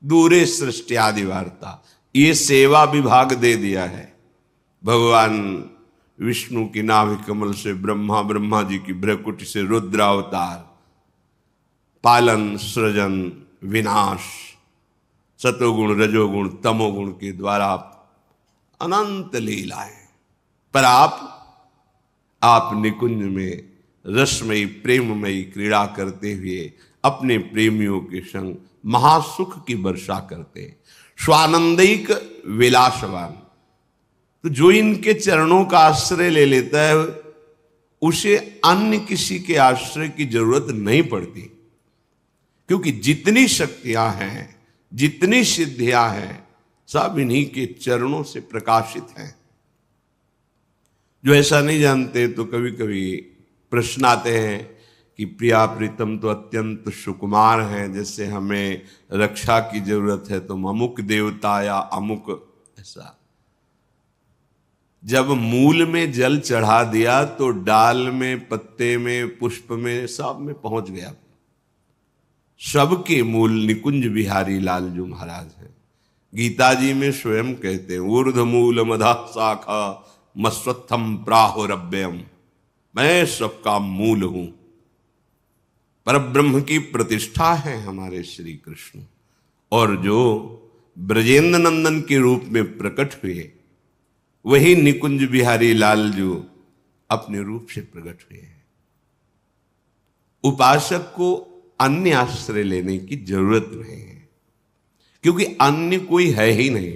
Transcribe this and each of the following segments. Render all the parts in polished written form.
दूरे सृष्टि आदि वार्ता, ये सेवा विभाग दे दिया है। भगवान विष्णु की नाभि कमल से ब्रह्मा, ब्रह्मा जी की भ्रकुटी से रुद्रावतार, पालन, सृजन, विनाश, सतोगुण, रजोगुण, तमोगुण के द्वारा अनंत लीलाएं। पर आप निकुंज में रसमयी प्रेममयी क्रीड़ा करते हुए अपने प्रेमियों के संग महासुख की वर्षा करते, स्वानंदिक विलासवान। तो जो इनके चरणों का आश्रय ले लेता है उसे अन्य किसी के आश्रय की जरूरत नहीं पड़ती, क्योंकि जितनी शक्तियां हैं, जितनी सिद्धियां हैं, सब इन्हीं के चरणों से प्रकाशित हैं। जो ऐसा नहीं जानते तो कभी कभी प्रश्न आते हैं कि प्रिया प्रीतम तो अत्यंत सुकुमार हैं, जैसे हमें रक्षा की जरूरत है तो अमुक देवता या अमुक ऐसा। जब मूल में जल चढ़ा दिया तो डाल में, पत्ते में, पुष्प में, सब में पहुंच गया। सबके मूल निकुंज बिहारी लाल जो महाराज हैं। गीता जी में स्वयं कहते हैं, ऊर्ध मूल मधा शाखा मस्वत्थम प्राहुरव्ययम, मैं सबका मूल हूं। परब्रह्म की प्रतिष्ठा है हमारे श्री कृष्ण, और जो ब्रजेंद्र नंदन के रूप में प्रकट हुए वही निकुंज बिहारी लाल जो अपने रूप से प्रकट हुए हैं। उपासक को अन्य आश्रय लेने की जरूरत नहीं है, क्योंकि अन्य कोई है ही नहीं।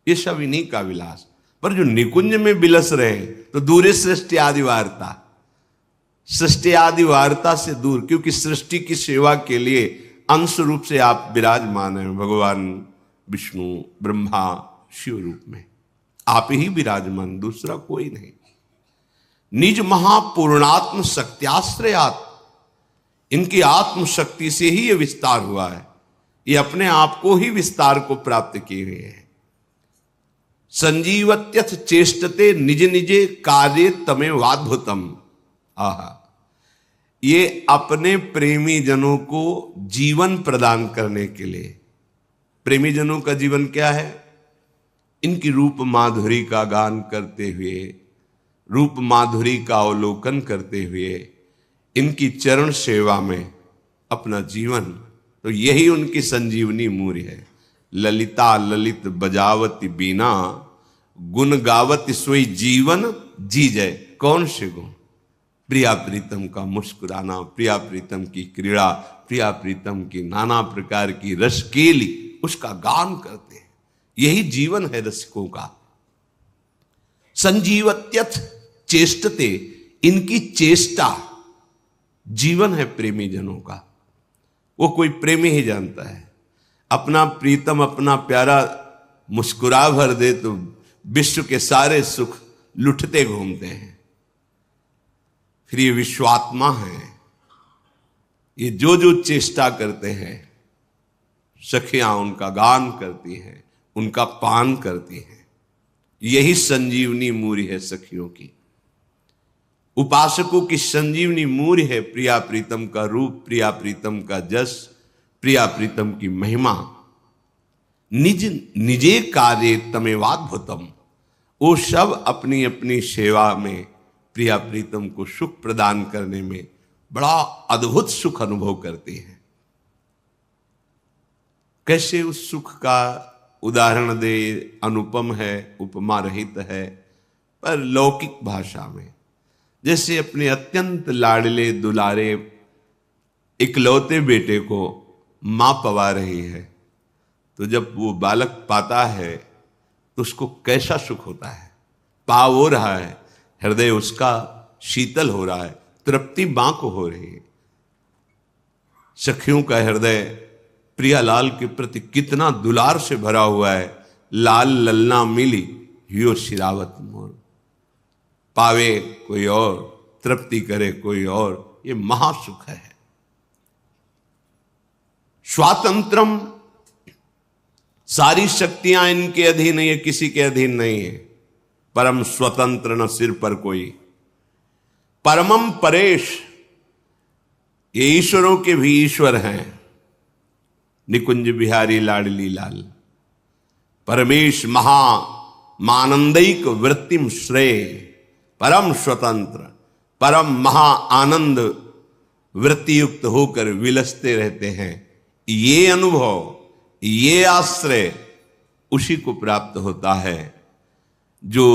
ये सब इन्हीं का विलास। पर जो निकुंज में विलस रहे तो दूरे सृष्टि आदि वार्ता, सृष्टि आदि वार्ता से दूर, क्योंकि सृष्टि की सेवा के लिए अंश रूप से आप विराजमान हैं भगवान विष्णु, ब्रह्मा, शिव रूप में आप ही विराजमान, दूसरा कोई नहीं। निज महापूर्णात्म शक्त्याश्रयात, इनकी आत्म शक्ति से ही यह विस्तार हुआ है। ये अपने आप को ही विस्तार को प्राप्त किए हुए हैं। संजीवत्यथ चेष्टते निज निजे कार्य तमेवाद्भुतम। आहा, ये अपने प्रेमी जनों को जीवन प्रदान करने के लिए। प्रेमी जनों का जीवन क्या है? इनकी रूप माधुरी का गान करते हुए, रूप माधुरी का अवलोकन करते हुए, इनकी चरण सेवा में अपना जीवन, तो यही उनकी संजीवनी मूर्य है। ललिता ललित बजावती बीना, गुण गावती सोई जीवन जी जय। कौन से गुण? प्रिया प्रीतम का मुस्कुराना, प्रिया प्रीतम की क्रीड़ा, प्रिया प्रीतम की नाना प्रकार की रसकेली, उसका गान करते हैं। यही जीवन है रसिकों का। संजीवत्यथ चेष्टते, इनकी चेष्टा जीवन है प्रेमी जनों का। वो कोई प्रेमी ही जानता है। अपना प्रीतम, अपना प्यारा मुस्कुरा भर दे तो विश्व के सारे सुख लुटते घूमते हैं। फिर ये विश्वात्मा है, ये जो जो चेष्टा करते हैं, सखियां उनका गान करती हैं, उनका पान करती हैं। यही संजीवनी मूर्य है सखियों की। उपासकों की संजीवनी मूर्य है प्रिया प्रीतम का रूप, प्रिया प्रीतम का जस, प्रिया प्रीतम की महिमा। निज निजे कार्य तमेवाद्भुतम, वो सब अपनी अपनी सेवा में प्रिया प्रीतम को सुख प्रदान करने में बड़ा अद्भुत सुख अनुभव करते हैं। कैसे उस सुख का उदाहरण दे? अनुपम है, उपमा रहित है, पर लौकिक भाषा में। जैसे अपने अत्यंत लाडले दुलारे इकलौते बेटे को मां पवा रही है, तो जब वो बालक पाता है तो उसको कैसा सुख होता है। पाव हो रहा है, हृदय उसका शीतल हो रहा है, तृप्ति मां को हो रही है। सखियों का हृदय प्रियालाल के प्रति कितना दुलार से भरा हुआ है। लाल ललना मिली हियो शिरावत मोर, पावे कोई और, तृप्ति करे कोई और, ये महासुख है। स्वातंत्रम, सारी शक्तियां इनके अधीन है, ये किसी के अधीन नहीं है। परम स्वतंत्र न सिर पर कोई। परमम परेश, ये ईश्वरों के भी ईश्वर हैं। निकुंज बिहारी लाडली लाल। परमेश महा मानंदिक वृत्तिम श्रेय, परम स्वतंत्र परम महा आनंद वृत्ति युक्त होकर विलसते रहते हैं। ये अनुभव, ये आश्रय उसी को प्राप्त होता है जो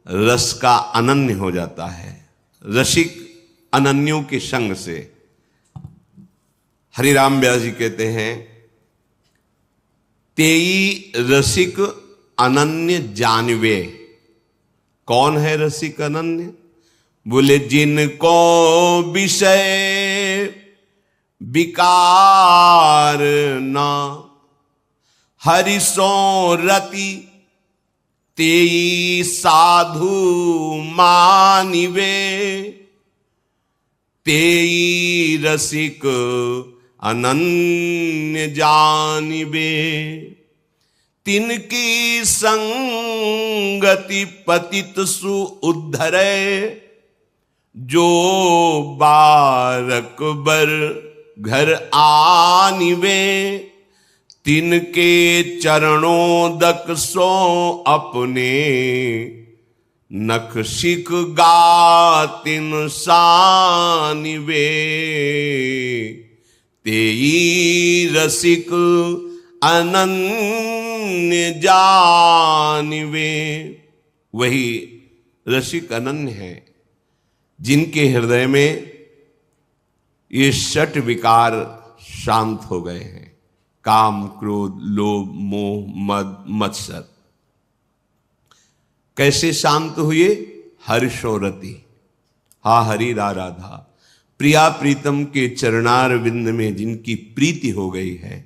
रस का अनन्य हो जाता है, रसिक अनन्यों के संग से। हरिराम व्यास जी कहते हैं, तेई रसिक अनन्य जानवे। कौन है रसिक अनन्य? बोले जिनको विषय विकार न हरिसो रति, तेई साधु मानिवे। तेई रसिक अनन्य जानिबे, तिनकी संगति पतित सु उद्धरे। जो बारक बर घर आनिवे, तिनके चरणों दक सो अपने। नख शिख गातिन सानिवे, तेई रसिक अनन्य जानिवे। वही रसिक अनन्य है जिनके हृदय में ये षट विकार शांत हो गए हैं, काम क्रोध लोभ मोह मद मत्सर। कैसे शांत हुए? हर्षोरति, हा हरि रा राधा। प्रिया प्रीतम के चरणार विंद में जिनकी प्रीति हो गई है,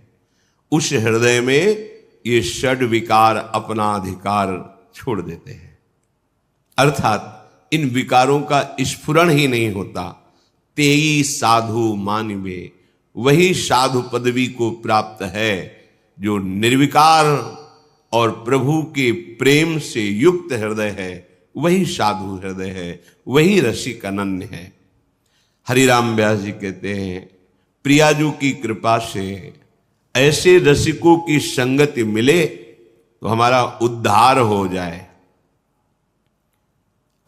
उस हृदय में ये षड विकार अपना अधिकार छोड़ देते हैं। अर्थात इन विकारों का स्फुरण ही नहीं होता। तेई साधु मानिवे, वही साधु पदवी को प्राप्त है जो निर्विकार और प्रभु के प्रेम से युक्त हृदय है। वही साधु हृदय है, वही रसिक अनन्य है। हरिराम व्यास जी कहते हैं, प्रियाजू की कृपा से ऐसे रसिकों की संगति मिले तो हमारा उद्धार हो जाए।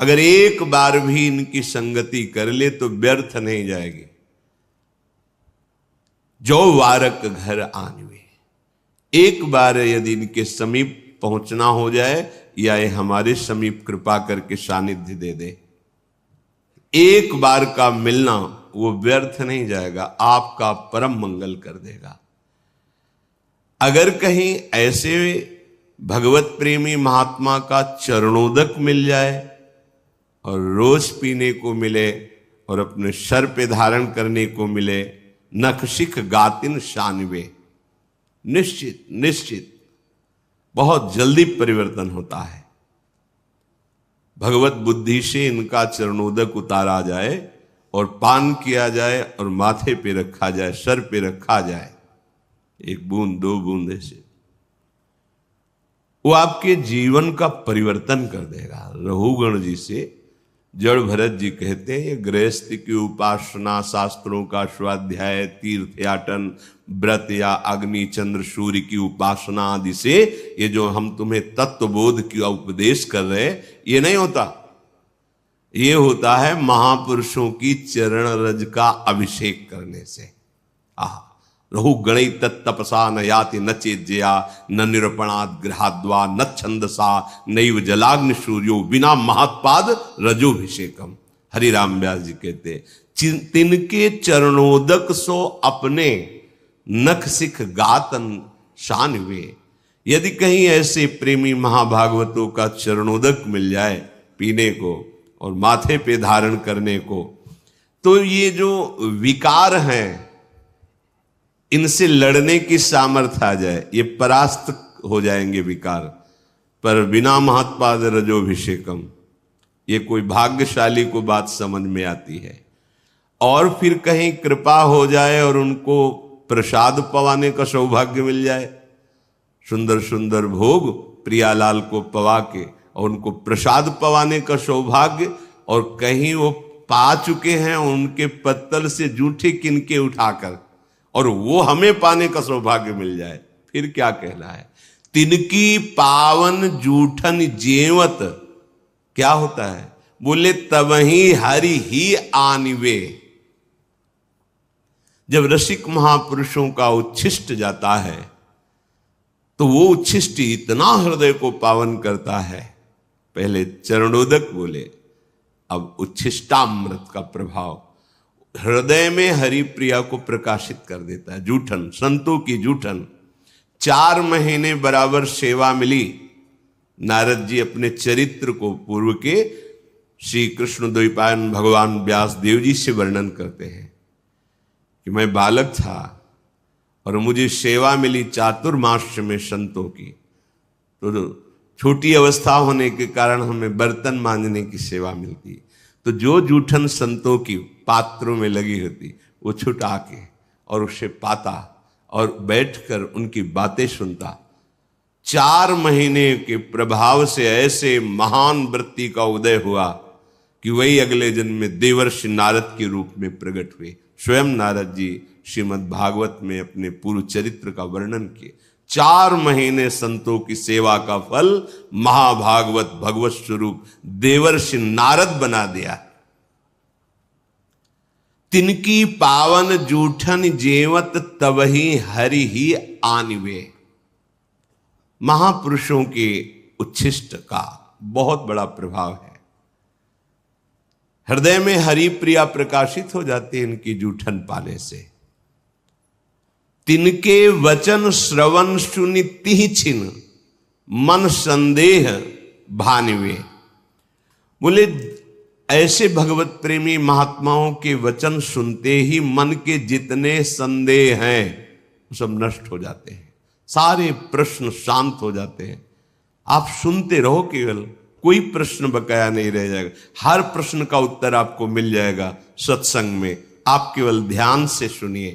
अगर एक बार भी इनकी संगति कर ले तो व्यर्थ नहीं जाएगी। जो वारक घर आनवे, एक बार यदि इनके समीप पहुंचना हो जाए या ये हमारे समीप कृपा करके सानिध्य दे दे, एक बार का मिलना वो व्यर्थ नहीं जाएगा, आपका परम मंगल कर देगा। अगर कहीं ऐसे भगवत प्रेमी महात्मा का चरणोदक मिल जाए और रोज पीने को मिले और अपने सर पे धारण करने को मिले, नखशिख गातिन शानवे, निश्चित निश्चित बहुत जल्दी परिवर्तन होता है। भगवत बुद्धि से इनका चरणोदक उतारा जाए और पान किया जाए और माथे पे रखा जाए, सर पे रखा जाए, एक बूंद दो बूंद से वो आपके जीवन का परिवर्तन कर देगा। रघुगण जी से जड़ भरत जी कहते हैं, गृहस्थ की उपासना, शास्त्रों का स्वाध्याय, तीर्थयाटन, व्रत या अग्नि चंद्र सूर्य की उपासना आदि से ये जो हम तुम्हें तत्वबोध की उपदेश कर रहे हैं, ये नहीं होता। ये होता है महापुरुषों की चरण रज का अभिषेक करने से। रघु गणै तत्तपसा न याति न चेज्जया, न निरूपणाद गृहाद्वा न छंदसा, नैव जलाग्नि सूर्यो बिना महत्पाद रजोभिषेकम। हरिराम व्यास जी कहते, तिनके चरणोदक सो अपने नख सिख गातन शानवे। यदि कहीं ऐसे प्रेमी महाभागवतों का चरणोदक मिल जाए पीने को और माथे पे धारण करने को, तो ये जो विकार हैं इनसे लड़ने की सामर्थ्य आ जाए, ये परास्त हो जाएंगे विकार। पर बिना महत्पाद रजोभिषेकम, ये कोई भाग्यशाली को बात समझ में आती है। और फिर कहीं कृपा हो जाए और उनको प्रसाद पवाने का सौभाग्य मिल जाए, सुंदर सुंदर भोग प्रियालाल को पवा के और उनको प्रसाद पवाने का सौभाग्य, और कहीं वो पा चुके हैं उनके पत्तल से जूठे किनके उठाकर और वो हमें पाने का सौभाग्य मिल जाए, फिर क्या कहना है। तिनकी पावन जूठन जेवत, क्या होता है, बोले तबही हरि ही आनिवे। जब रसिक महापुरुषों का उच्छिष्ट जाता है तो वो उच्छिष्ट इतना हृदय को पावन करता है। पहले चरणोदक बोले, अब उच्छिष्टामृत का प्रभाव हृदय में हरि प्रिया को प्रकाशित कर देता है। जूठन, संतों की जूठन। 4 महीने बराबर सेवा मिली। नारद जी अपने चरित्र को पूर्व के श्री कृष्ण द्वैपायन भगवान व्यास देव जी से वर्णन करते हैं कि मैं बालक था और मुझे सेवा मिली चातुर्मास्य में संतों की। तो छोटी अवस्था होने के कारण हमें बर्तन मांजने की सेवा मिलती। तो जो जूठन संतों की पात्रों में लगी होती वो छुटा के और उसे पाता और बैठकर उनकी बातें सुनता। 4 महीने के प्रभाव से ऐसे महान वृत्ति का उदय हुआ कि वही अगले जन्म में देवर्षि नारद के रूप में प्रकट हुए। स्वयं नारद जी श्रीमद् भागवत में अपने पूर्व चरित्र का वर्णन किए। 4 महीने संतों की सेवा का फल महाभागवत भगवत स्वरूप देवर्षि नारद बना दिया। तिनकी पावन जूठन जेवत तबही हरि ही आनिवे। महापुरुषों के उच्छिष्ट का बहुत बड़ा प्रभाव है। हृदय में हरि प्रिया प्रकाशित हो जाती है इनकी जूठन पाने से। तिनके वचन श्रवण सुनि तिहि छिन मन संदेह भानिवे। बोले ऐसे भगवत प्रेमी महात्माओं के वचन सुनते ही मन के जितने संदेह हैं वो सब नष्ट हो जाते हैं। सारे प्रश्न शांत हो जाते हैं। आप सुनते रहो, केवल कोई प्रश्न बकाया नहीं रह जाएगा। हर प्रश्न का उत्तर आपको मिल जाएगा सत्संग में। आप केवल ध्यान से सुनिए।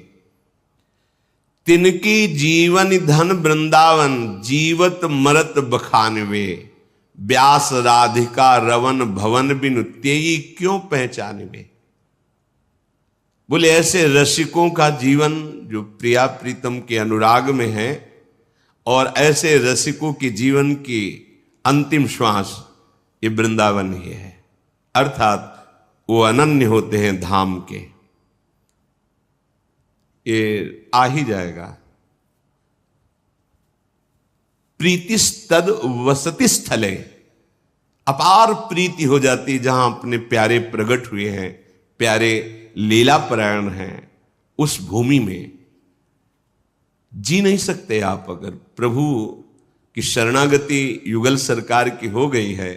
तिनकी जीवन धन वृंदावन जीवत मरत बखानवे। व्यास राधिका रवन भवन बिनु तेई क्यों पहचानवे। बोले ऐसे रसिकों का जीवन जो प्रिया प्रीतम के अनुराग में है, और ऐसे रसिकों के जीवन की अंतिम श्वास ये वृंदावन ही है। अर्थात वो अनन्य होते हैं धाम के। ये आ ही जाएगा। प्रीतिस्तद वसति स्थले, अपार प्रीति हो जाती जहां अपने प्यारे प्रकट हुए हैं, प्यारे लीला परायण हैं, उस भूमि में जी नहीं सकते आप। अगर प्रभु की शरणागति युगल सरकार की हो गई है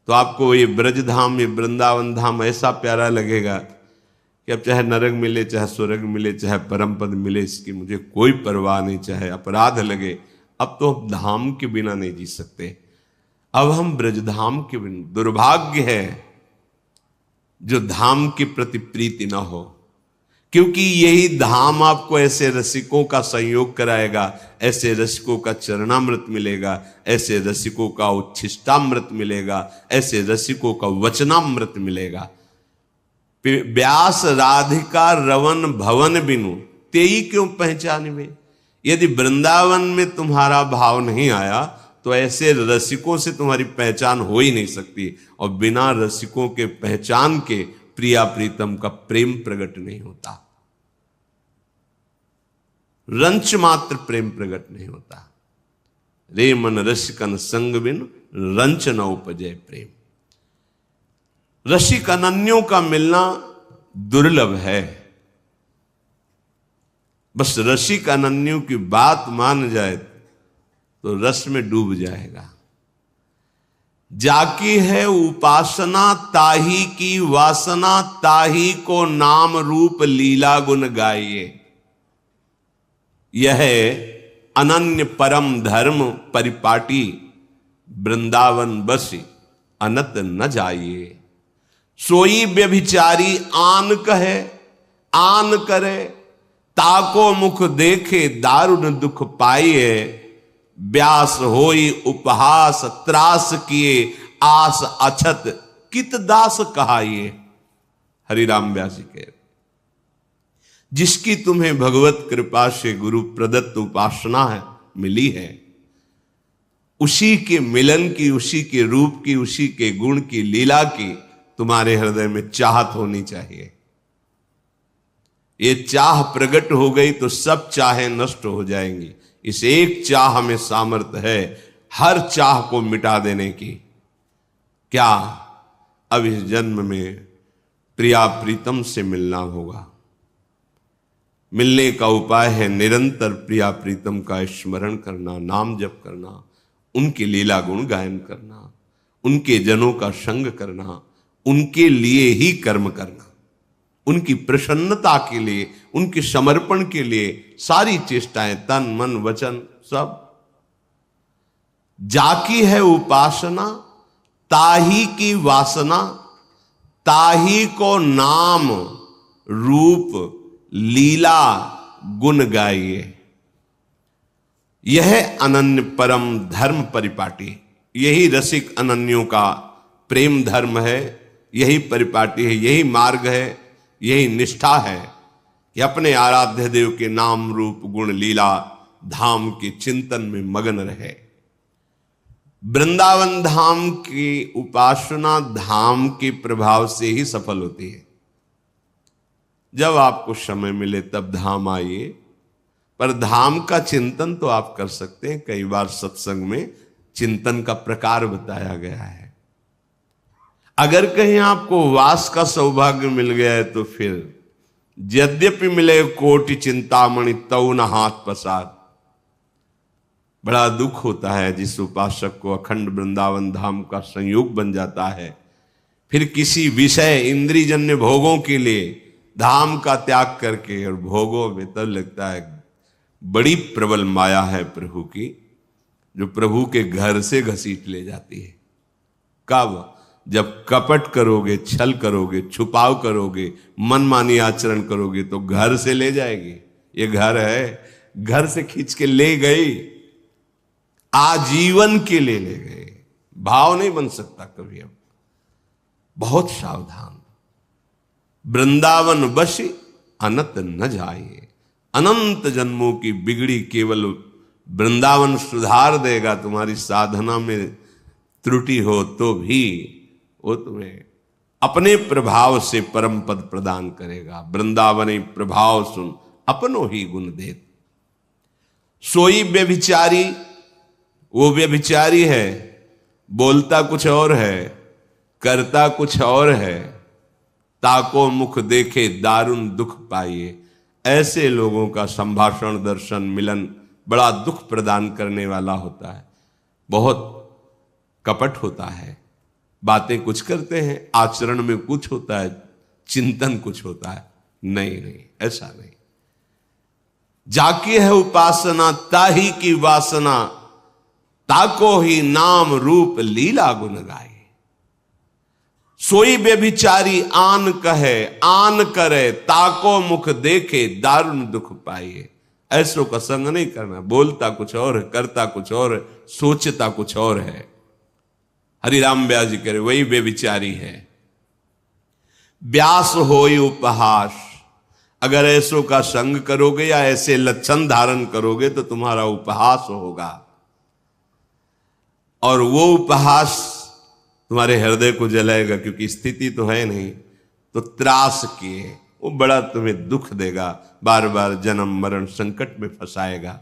तो आपको ये ब्रज धाम, ये वृंदावन धाम ऐसा प्यारा लगेगा कि अब चाहे नरक मिले, चाहे स्वर्ग मिले, चाहे परम पद मिले, इसकी मुझे कोई परवाह नहीं। चाहे अपराध लगे, अब तो हम धाम के बिना नहीं जी सकते। अब हम ब्रजधाम के बिना, दुर्भाग्य है जो धाम के प्रति प्रीति ना हो, क्योंकि यही धाम आपको ऐसे रसिकों का संयोग कराएगा, ऐसे रसिकों का चरणामृत मिलेगा, ऐसे रसिकों का उच्छिष्टामृत मिलेगा, ऐसे रसिकों का वचनामृत मिलेगा। व्यास राधिका रवन भवन बिनु तेई क्यों पहचानवे। यदि वृंदावन में तुम्हारा भाव नहीं आया तो ऐसे रसिकों से तुम्हारी पहचान हो ही नहीं सकती, और बिना रसिकों के पहचान के प्रिया प्रीतम का प्रेम प्रकट नहीं होता। रंच मात्र प्रेम प्रकट नहीं होता। रे मन रसिकन संग बिन रंच न उपजय प्रेम। रसिक अनन्यों का मिलना दुर्लभ है। बस रसिक अनन्यों की बात मान जाए तो रस में डूब जाएगा। जाकी है उपासना ताही की वासना, ताही को नाम रूप लीला गुण गाइए। यह अनन्य परम धर्म परिपाटी, वृंदावन बसी अनत न जाइए। सोई व्यभिचारी आन कहे आन करे, ताको मुख देखे दारुण दुख पाइए। व्यास होई उपहास त्रास किए, आस अछत कित दास कहाइए। हरिराम व्यास जी के जिसकी तुम्हें भगवत कृपा से गुरु प्रदत्त उपासना है मिली है, उसी के मिलन की, उसी के रूप की, उसी के गुण की, लीला की तुम्हारे हृदय में चाहत होनी चाहिए। ये चाह प्रकट हो गई तो सब चाहें नष्ट हो जाएंगी। इस एक चाह में सामर्थ्य है हर चाह को मिटा देने की। क्या? अब इस जन्म में प्रिया प्रीतम से मिलना होगा। मिलने का उपाय है निरंतर प्रिया प्रीतम का स्मरण करना, नाम जप करना, उनके लीला गुण गायन करना, उनके जनों का संग करना, उनके लिए ही कर्म करना, उनकी प्रसन्नता के लिए, उनके समर्पण के लिए सारी चेष्टाएं, तन मन वचन सब। जाकी है उपासना ताही की वासना, ताही को नाम रूप लीला गुण गाइए। यह अनन्य परम धर्म परिपाटी, यही रसिक अनन्यों का प्रेम धर्म है, यही परिपाटी है, यही मार्ग है, यही निष्ठा है कि अपने आराध्य देव के नाम रूप गुण लीला धाम के चिंतन में मगन रहे। वृंदावन धाम की उपासना धाम के प्रभाव से ही सफल होती है। जब आपको समय मिले तब धाम आइए, पर धाम का चिंतन तो आप कर सकते हैं। कई बार सत्संग में चिंतन का प्रकार बताया गया है। अगर कहीं आपको वास का सौभाग्य मिल गया है तो फिर यद्यपि मिले कोटि चिंतामणि तऊ न हाथ पसार। बड़ा दुख होता है जिस उपासक को अखंड वृंदावन धाम का संयोग बन जाता है, फिर किसी विषय इंद्रियजन्य भोगों के लिए धाम का त्याग करके, और भोगों में तब लगता है बड़ी प्रबल माया है प्रभु की, जो प्रभु के घर से घसीट ले जाती है। कब? जब कपट करोगे, छल करोगे, छुपाव करोगे, मनमानी आचरण करोगे तो घर से ले जाएगी। ये घर है, घर से खींच के ले गई, आजीवन के लिए ले गए। भाव नहीं बन सकता कभी। अब बहुत सावधान। वृंदावन बसी अनत न जाइए। अनंत जन्मों की बिगड़ी केवल वृंदावन सुधार देगा। तुम्हारी साधना में त्रुटि हो तो भी वो तुम्हें अपने प्रभाव से परम पद प्रदान करेगा। वृंदावनी प्रभाव सुन अपनो ही गुण देत। सोई व्यभिचारी, वो व्यभिचारी है, बोलता कुछ और है, करता कुछ और है। ताको मुख देखे दारुण दुख पाइए। ऐसे लोगों का संभाषण, दर्शन, मिलन बड़ा दुख प्रदान करने वाला होता है। बहुत कपट होता है। बातें कुछ करते हैं, आचरण में कुछ होता है, चिंतन कुछ होता है। नहीं नहीं, ऐसा नहीं। जाकी है उपासना ताही की वासना, ताको ही नाम रूप लीला गुण गाए। सोई व्यभिचारी आन कहे आन करे, ताको मुख देखे दारुण दुख पाइए। ऐसों का संग नहीं करना। बोलता कुछ और है, करता कुछ और है, सोचता कुछ और है। हरिराम व्यास जी कह रहे वही व्यभिचारी है। व्यास होई उपहास। अगर ऐसों का संग करोगे या ऐसे लक्षण धारण करोगे तो तुम्हारा उपहास होगा, और वो उपहास तुम्हारे हृदय को जलाएगा, क्योंकि स्थिति तो है नहीं। तो त्रास किए, वो बड़ा तुम्हें दुख देगा, बार बार जन्म मरण संकट में फंसाएगा।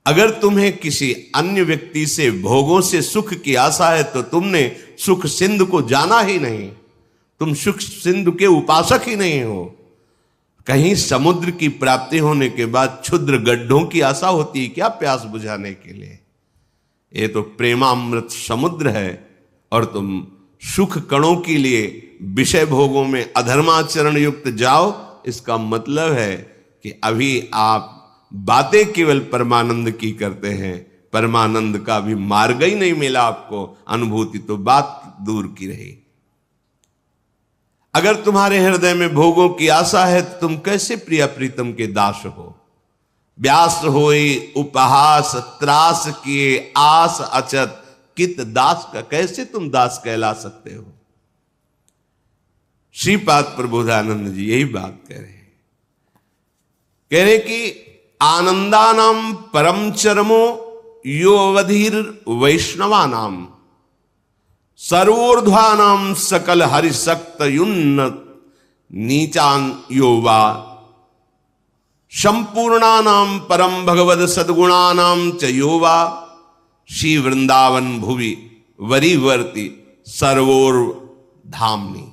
अगर तुम्हें किसी अन्य व्यक्ति से भोगों से सुख की आशा है तो तुमने सुख सिंधु को जाना ही नहीं। तुम सुख सिंधु के उपासक ही नहीं हो। कहीं समुद्र की प्राप्ति होने के बाद क्षुद्र गड्ढों की आशा होती है क्या प्यास बुझाने के लिए? ये तो प्रेमामृत समुद्र है, और तुम सुख कणों के लिए विषय भोगों में अधर्माचरण युक्त जाओ। इसका मतलब है कि अभी आप बातें केवल परमानंद की करते हैं, परमानंद का भी मार्ग ही नहीं मिला आपको। अनुभूति तो बात दूर की रही। अगर तुम्हारे हृदय में भोगों की आशा है तो तुम कैसे प्रिया प्रीतम के दास हो? व्यास होई उपहास त्रास किए आस अचत, कित दास का कैसे तुम दास कहला सकते हो? श्रीपाद प्रबोधानंद जी यही बात कह रहे हैं। कह रहे कि आनंदानाम परम चरमो यो अवधीर वैष्णवानाम सर्वोर्ध्वानाम सकल हरिशक्त युन्नत नीचान योवा संपूर्णानाम परम भगवद सद्गुणानाम च योवा श्री वृंदावन भुवि वरीवर्ति सर्वोर धामनी।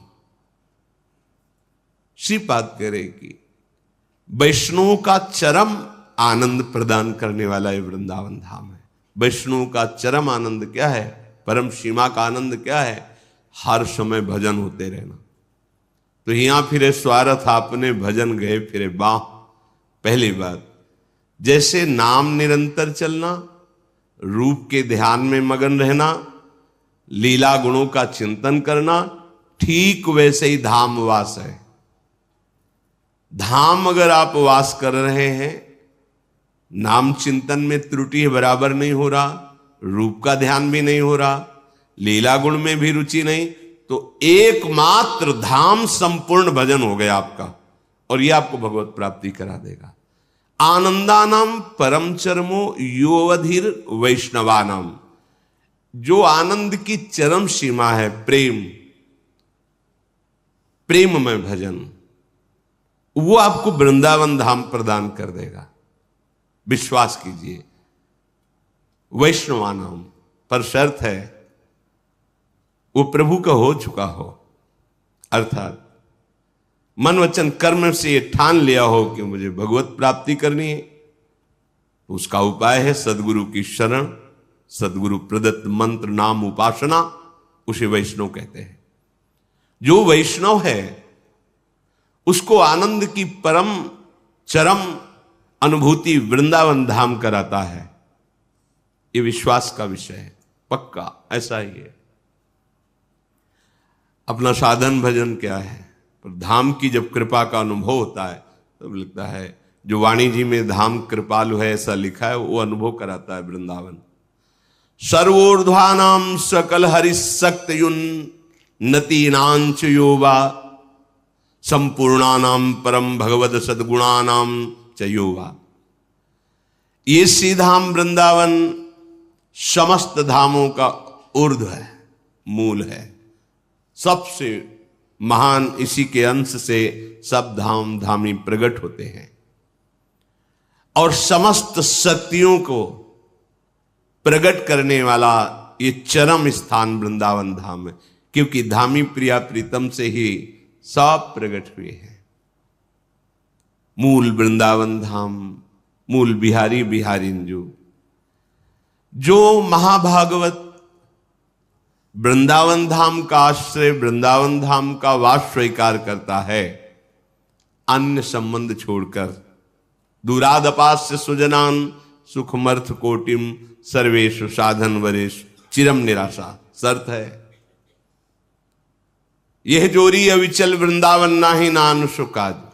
श्रीपाद कह रहे कि वैष्णव का चरम आनंद प्रदान करने वाला ये वृंदावन धाम है। वैष्णव का चरम आनंद क्या है, परम सीमा का आनंद क्या है? हर समय भजन होते रहना। तो यहां फिरे स्वार्थ आपने भजन गए फिरे बाह। पहली बात, जैसे नाम निरंतर चलना, रूप के ध्यान में मगन रहना, लीला गुणों का चिंतन करना, ठीक वैसे ही धाम वास है। धाम अगर आप वास कर रहे हैं, नाम चिंतन में त्रुटि बराबर नहीं हो रहा, रूप का ध्यान भी नहीं हो रहा, लीला गुण में भी रुचि नहीं, तो एकमात्र धाम संपूर्ण भजन हो गया आपका, और यह आपको भगवत प्राप्ति करा देगा। आनंदानाम परम चरमो योवधीर वैष्णवानाम, जो आनंद की चरम सीमा है प्रेम, प्रेम में भजन, वो आपको वृंदावन धाम प्रदान कर देगा। विश्वास कीजिए। वैष्णवानाम पर शर्त है वो प्रभु का हो चुका हो, अर्थात मन वचन कर्म से ये ठान लिया हो कि मुझे भगवत प्राप्ति करनी है। उसका उपाय है सदगुरु की शरण, सदगुरु प्रदत्त मंत्र नाम उपासना, उसे वैष्णव कहते हैं। जो वैष्णव है उसको आनंद की परम चरम अनुभूति वृंदावन धाम कराता है। ये विश्वास का विषय है, पक्का ऐसा ही है। अपना साधन भजन क्या है, पर धाम की जब कृपा का अनुभव होता है तब लगता है, जो वाणी जी में धाम कृपालु है ऐसा लिखा है, वो अनुभव कराता है वृंदावन। सर्वोर्ध्वानाम सकल हरिशक्त युन्नतीनांच योवा संपूर्णानाम परम भगवद सद्गुणानाम च योवा। ये श्री धाम वृंदावन समस्त धामों का ऊर्ध्व है, मूल है, सबसे महान, इसी के अंश से सब धाम धामी प्रकट होते हैं। और समस्त शक्तियों को प्रकट करने वाला ये चरम स्थान वृंदावन धाम है, क्योंकि धामी प्रिया प्रीतम से ही सब प्रकट हुए हैं। मूल वृंदावन धाम, मूल बिहारी बिहारिंजू। जो महाभागवत वृंदावन धाम का आश्रय, वृंदावन धाम का वास स्वीकार करता है, अन्य संबंध छोड़कर, दूरादपास्य सुजनान सुखमर्थ कोटिम सर्वेशु साधन वरेश चिरम निराशा, शर्त है। यह जोरी अविचल वृंदावन नाही नान सुकाद।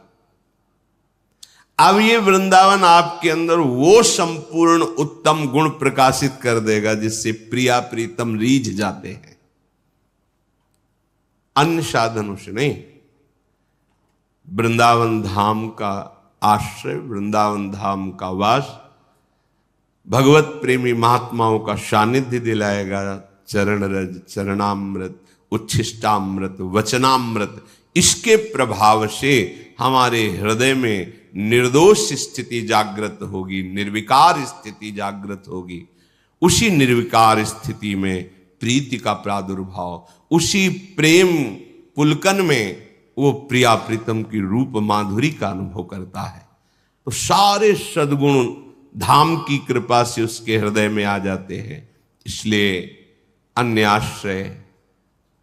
अब ये वृंदावन आपके अंदर वो संपूर्ण उत्तम गुण प्रकाशित कर देगा जिससे प्रिया प्रीतम रीझ जाते हैं, अन्य साधनों से नहीं। वृंदावन धाम का आश्रय, वृंदावन धाम का वास भगवत प्रेमी महात्माओं का सानिध्य दिलाएगा। चरण रज, चरणामृत, उच्छिष्टामृत, वचनामृत, इसके प्रभाव से हमारे हृदय में निर्दोष स्थिति जागृत होगी, निर्विकार स्थिति जागृत होगी। उसी निर्विकार स्थिति में प्रीति का प्रादुर्भाव, उसी प्रेम पुलकन में वो प्रिया प्रीतम की रूप माधुरी का अनुभव करता है। तो सारे सद्गुण धाम की कृपा से उसके हृदय में आ जाते हैं। इसलिए अन्य आश्रय,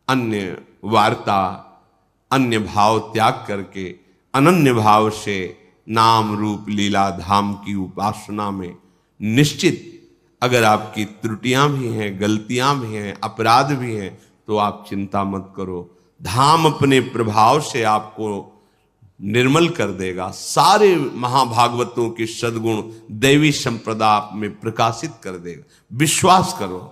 अन्य वार्ता, अन्य भाव त्याग करके अनन्य भाव से नाम रूप लीला धाम की उपासना में निश्चित, अगर आपकी त्रुटियां भी हैं, गलतियां भी हैं, अपराध भी हैं, तो आप चिंता मत करो। धाम अपने प्रभाव से आपको निर्मल कर देगा। सारे महाभागवतों के सद्गुण दैवी संप्रदा आप में प्रकाशित कर देगा। विश्वास करो,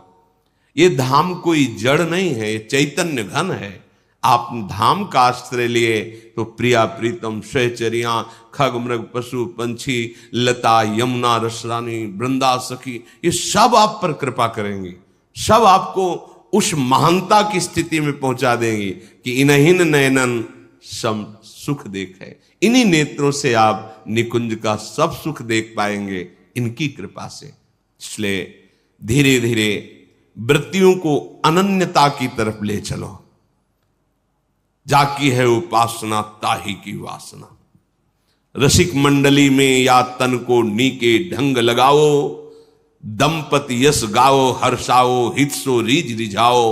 ये धाम कोई जड़ नहीं है, ये चैतन्य घन है। आप धाम का आश्रय लिए तो प्रिया प्रीतम सहचरियां खग मृग पशु पंछी लता यमुना रसरानी वृंदा सखी ये सब आप पर कृपा करेंगी, सब आपको उस महानता की स्थिति में पहुंचा देंगी कि इन्हीं नयनन सम सुख देखे। इन्हीं नेत्रों से आप निकुंज का सब सुख देख पाएंगे इनकी कृपा से। इसलिए धीरे धीरे वृत्तियों को अनन्यता की तरफ ले चलो। जाकी है उपासना ताही की वासना। रसिक मंडली में या तन को नीके ढंग लगाओ, दंपति यश गाओ हर्षाओ हित सो रीज रिझाओ।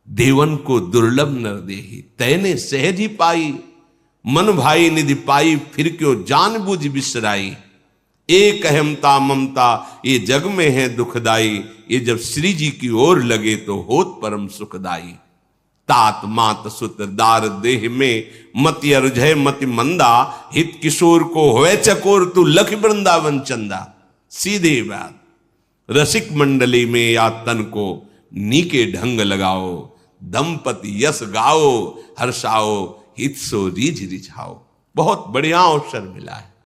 देवन को दुर्लभ नर देही तैने सहज ही पाई, मन भाई निधि पाई फिर क्यों जान बुझ बिसराई। एक अहमता ममता ये जग में है दुखदाई, ये जब श्री जी की ओर लगे तो होत परम सुखदाई। तात मात सुत दार देह में मति अरुझय मति मंदा, हित किशोर को होए चकोर तू लख वृंदावन चंदा। सीधी बात, रसिक मंडली में या तन को नीके ढंग लगाओ, दंपति यश गाओ हर्षाओ हित सो रीझ रिझाओ। बहुत बढ़िया अवसर मिला है।